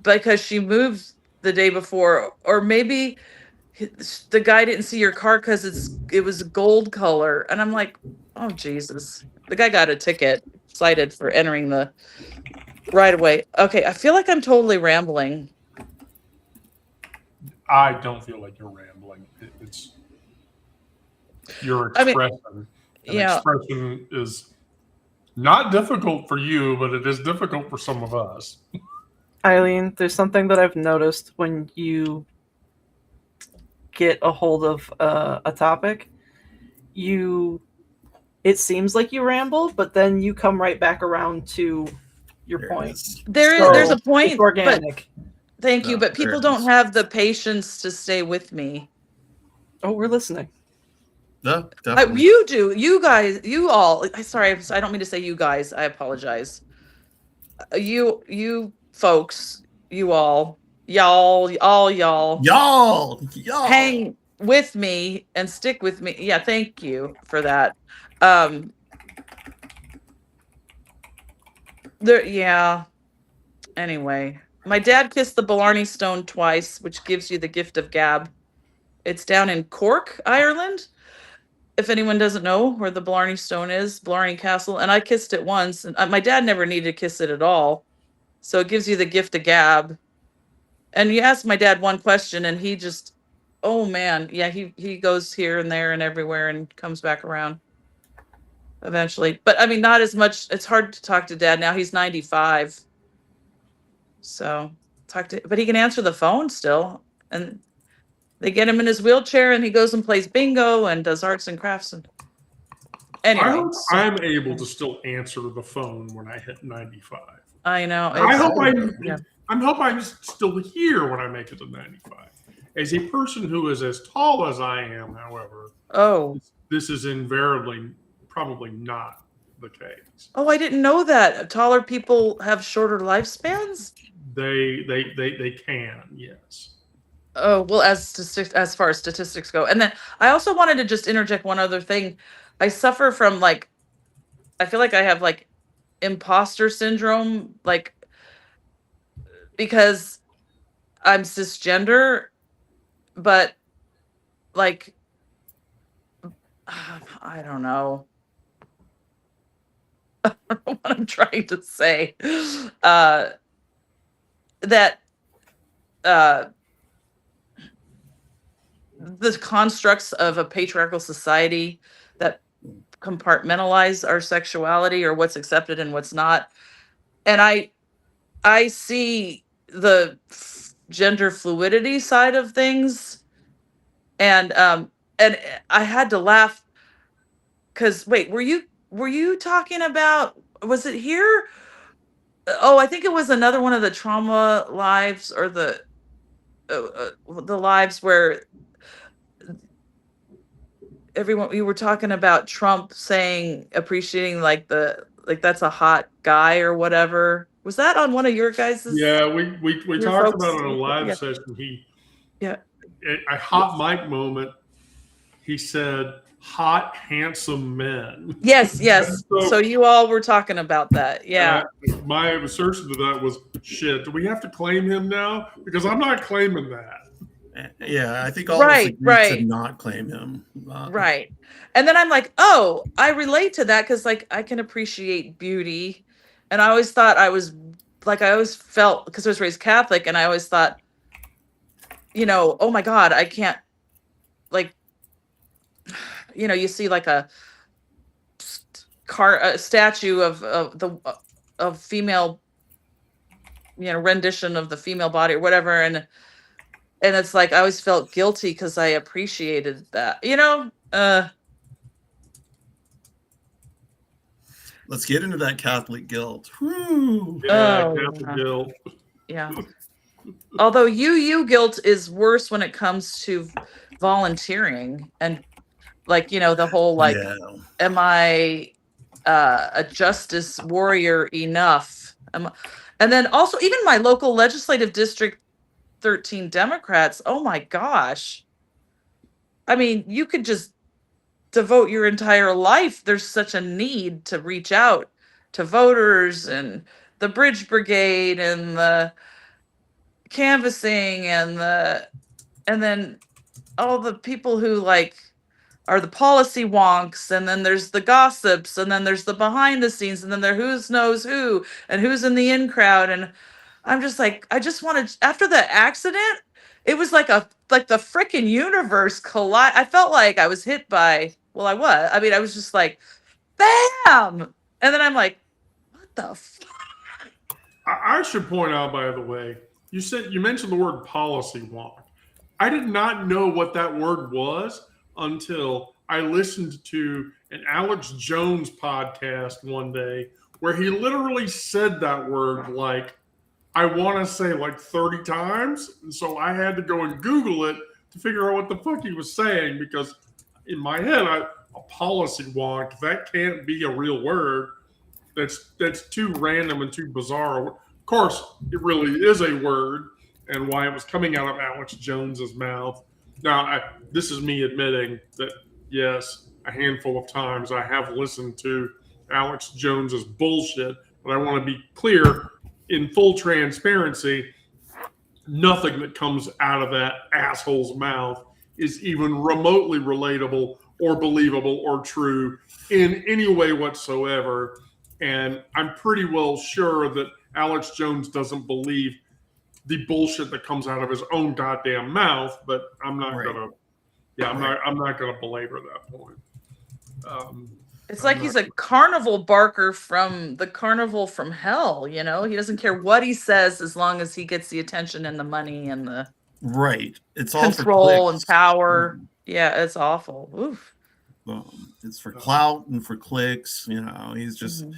because she moved the day before, or maybe the guy didn't see your car because it was gold color. And I'm like, oh Jesus. The guy got a ticket, cited for entering the right of way. Okay, I feel like I'm totally rambling. I don't feel like you're rambling. It's your expression. Expression is not difficult for you, but it is difficult for some of us. Eileen, there's something that I've noticed when you get a hold of a topic. It seems like you ramble, but then you come right back around to your point. There's a point. It's organic. Thank you, but people don't have the patience to stay with me. Oh, we're listening. No, definitely. You do. You guys, you all. Sorry, I don't mean to say you guys. I apologize. You folks, you all, y'all, hang with me and stick with me. Yeah, thank you for that. Anyway, my dad kissed the Blarney Stone twice, which gives you the gift of gab. It's down in Cork, Ireland. If anyone doesn't know where the Blarney Stone is, Blarney Castle, and I kissed it once, and my dad never needed to kiss it at all. So it gives you the gift of gab. And you ask my dad one question, and he just, oh man, yeah, he goes here and there and everywhere and comes back around eventually. But I mean, not as much. It's hard to talk to dad now. He's 95. So but he can answer the phone still. And They get him in his wheelchair and he goes and plays bingo and does arts and crafts. And anyway, I hope I'm able to still answer the phone when I hit 95. I know. I hope Yeah. I'm still here when I make it to 95. As a person who is as tall as I am, however, Oh. this is invariably probably not the case. Oh, I didn't know that. Taller people have shorter lifespans? They can, yes. Oh, well, as far as statistics go. And then I also wanted to just interject one other thing. I suffer from like, I feel like I have like imposter syndrome, like, because I'm cisgender, but like, I don't know. I don't know what I'm trying to say. That the constructs of a patriarchal society that compartmentalize our sexuality or what's accepted and what's not. And I see the gender fluidity side of things, and I had to laugh because wait, were you talking about, was it here? Oh, I think it was another one of the trauma lives, or the lives where everyone, you were talking about Trump saying, appreciating like that's a hot guy or whatever. Was that on one of your guys's? Yeah, we your talked folks? about it on a live Yeah. session. Yeah. A hot mic moment. He said, "Hot, handsome men." Yes. So- So you all were talking about that. Yeah. My assertion to that was, "Shit, do we have to claim him now? Because I'm not claiming that." Yeah, I think all Right, of us agreed right. to not claim him. Right. And then I'm like, oh, I relate to that because like I can appreciate beauty. And I always thought I always felt, because I was raised Catholic, and I always thought, oh my God, I can't, like, you see like a statue of female, rendition of the female body or whatever. And it's like I always felt guilty because I appreciated that, Let's get into that Catholic guilt. Whew. Yeah, Oh, Catholic yeah. guilt. Yeah. Although you guilt is worse when it comes to volunteering and like, the whole like, Yeah. am I a justice warrior enough? And then also even my local legislative district 13 Democrats, oh my gosh. I mean, you could just devote your entire life. There's such a need to reach out to voters and the Bridge Brigade and the canvassing and then all the people who like are the policy wonks, and then there's the gossips, and then there's the behind the scenes, and then there who's knows who and who's in the in crowd. And I'm just like, I just wanted, after the accident, it was like the freaking universe collide. I felt like I was hit by, well, I mean, I was just like, bam. And then I'm like, what the I should point out, by the way, you mentioned the word policy wonk. I did not know what that word was until I listened to an Alex Jones podcast one day where he literally said that word like, I want to say like 30 times. And so I had to go and Google it to figure out what the fuck he was saying, because in my head, a policy wonk, that can't be a real word. That's too random and too bizarre. Of course, it really is a word, and why it was coming out of Alex Jones's mouth. Now, this is me admitting that, yes, a handful of times I have listened to Alex Jones's bullshit, but I want to be clear, in full transparency, nothing that comes out of that asshole's mouth is even remotely relatable or believable or true in any way whatsoever. And I'm pretty well sure that Alex Jones doesn't believe the bullshit that comes out of his own goddamn mouth, but I'm not gonna belabor that point. It's like he's a carnival barker from the carnival from hell, He doesn't care what he says as long as he gets the attention and the money and the Right. It's all for control and clicks. power. Yeah, it's awful. Oof. It's for clout and for clicks. He's just, Mhm.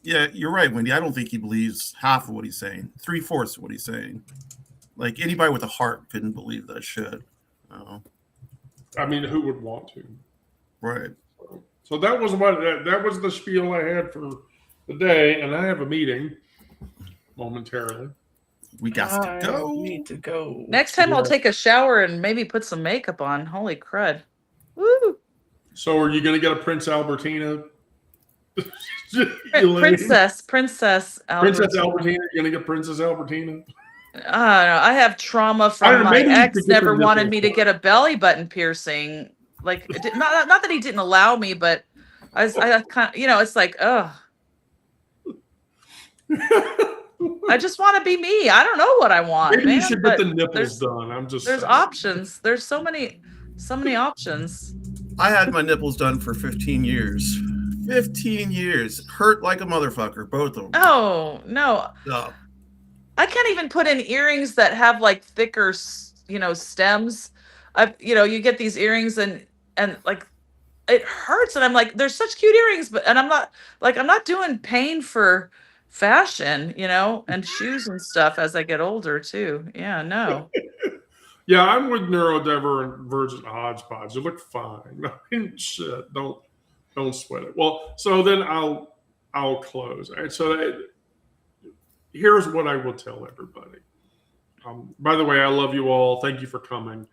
yeah, you're right, Wendy. I don't think he believes half of what he's saying, 3/4 of what he's saying. Like anybody with a heart couldn't believe that shit. I mean, who would want to? Right. So that was that was the spiel I had for the day, and I have a meeting momentarily. We got to I go. need to go. Next time I'll Yeah. take a shower and maybe put some makeup on. Holy crud. Woo! So are you going to get a Prince Albertina? Elaine? Princess Princess Albertina. Albertina? You're going to get Princess Albertina? I don't know. I have trauma I from don't know, my maybe you ex could get never the wanted nipples me to done. get a belly button piercing. Like not that he didn't allow me, but I kind of, it's like, oh, I just want to be me. I don't know what I want, Maybe you man. should get But the nipples there's done. I'm just there's saying. options. There's so many options. I had my nipples done for 15 years. 15 years. Hurt like a motherfucker, both of them. Oh no. Yeah. I can't even put in earrings that have like thicker, stems. You get these earrings and like it hurts, and I'm like, they're such cute earrings, and I'm not doing pain for fashion, and shoes and stuff as I get older too. Yeah, no. Yeah, I'm with neurodivergent hodgepodge. You look fine. I mean, shit, don't sweat it. Well, so then I'll close. All right, so here's what I will tell everybody. By the way, I love you all. Thank you for coming.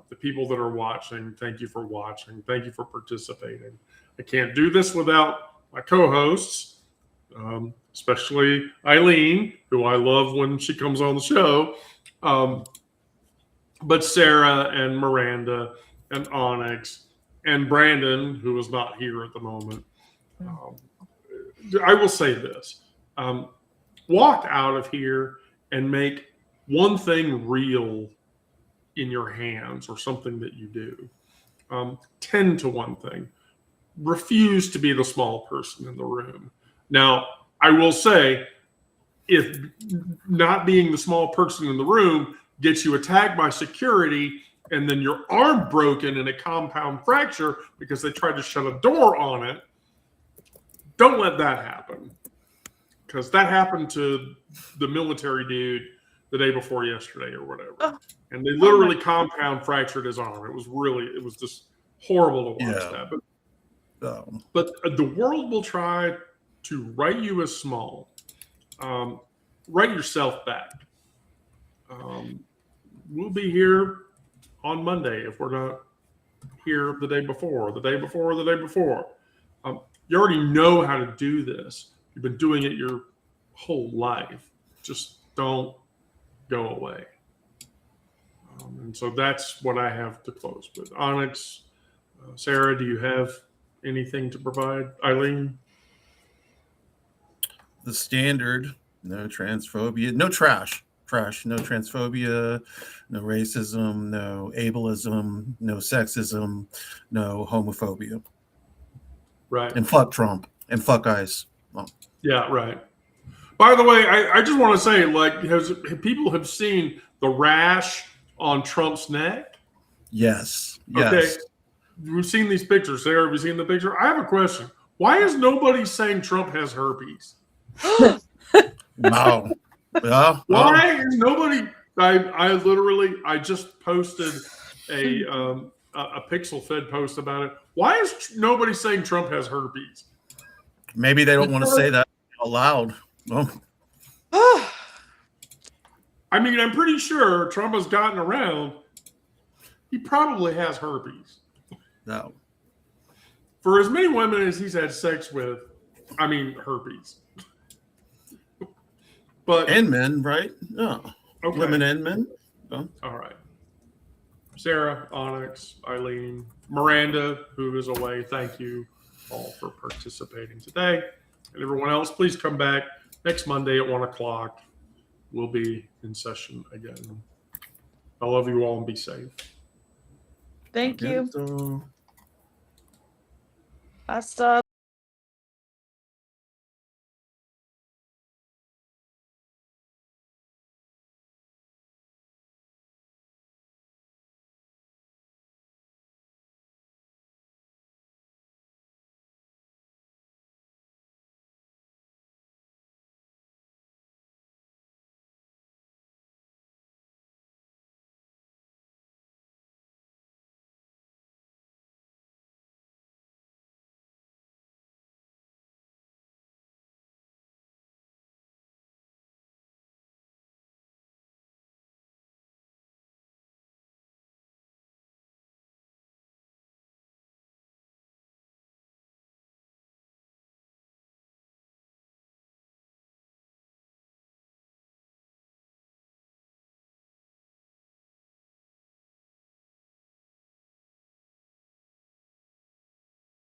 The people that are watching, thank you for watching. Thank you for participating. I can't do this without my co-hosts, especially Eileen, who I love when she comes on the show. But Sarah and Miranda and Onyx and Brandon, who is not here at the moment. I will say this. Walk out of here and make one thing real in your hands or something that you do. Tend to one thing. Refuse to be the small person in the room. Now, I will say, if not being the small person in the room gets you attacked by security and then your arm broken in a compound fracture because they tried to shut a door on it, don't let that happen. Because that happened to the military dude the day before yesterday or whatever. Oh. And they literally compound fractured his arm. It was just horrible to watch that. But the world will try to write you as small. Write yourself back. We'll be here on Monday if we're not here the day before, the day before, the day before. You already know how to do this. You've been doing it your whole life. Just don't go away. And so that's what I have to close with. Onyx, Sarah, do you have anything to provide? Eileen? The standard, no transphobia, no trash, no transphobia, no racism, no ableism, no sexism, no homophobia. Right. And fuck Trump and fuck ICE. Oh. Yeah, right. By the way, I just want to say, like, people have seen the rash on Trump's neck? Yes. Okay. We've seen these pictures. Sarah, have you seen the picture? I have a question. Why is nobody saying Trump has herpes? Wow. Yeah. Why is nobody? I just posted a pixel fed post about it. Why is nobody saying Trump has herpes? Maybe they don't want to say that out loud. Oh. I mean, I'm pretty sure Trump has gotten around. He probably has herpes. No. For as many women as he's had sex with, I mean, herpes. And men, right? Yeah. Okay. Women and men. Oh. All right. Sarah, Onyx, Eileen, Miranda, who is away, thank you all for participating today. And everyone else, please come back next Monday at 1 o'clock. We'll be in session again. I love you all and be safe. Thank you. So... Hasta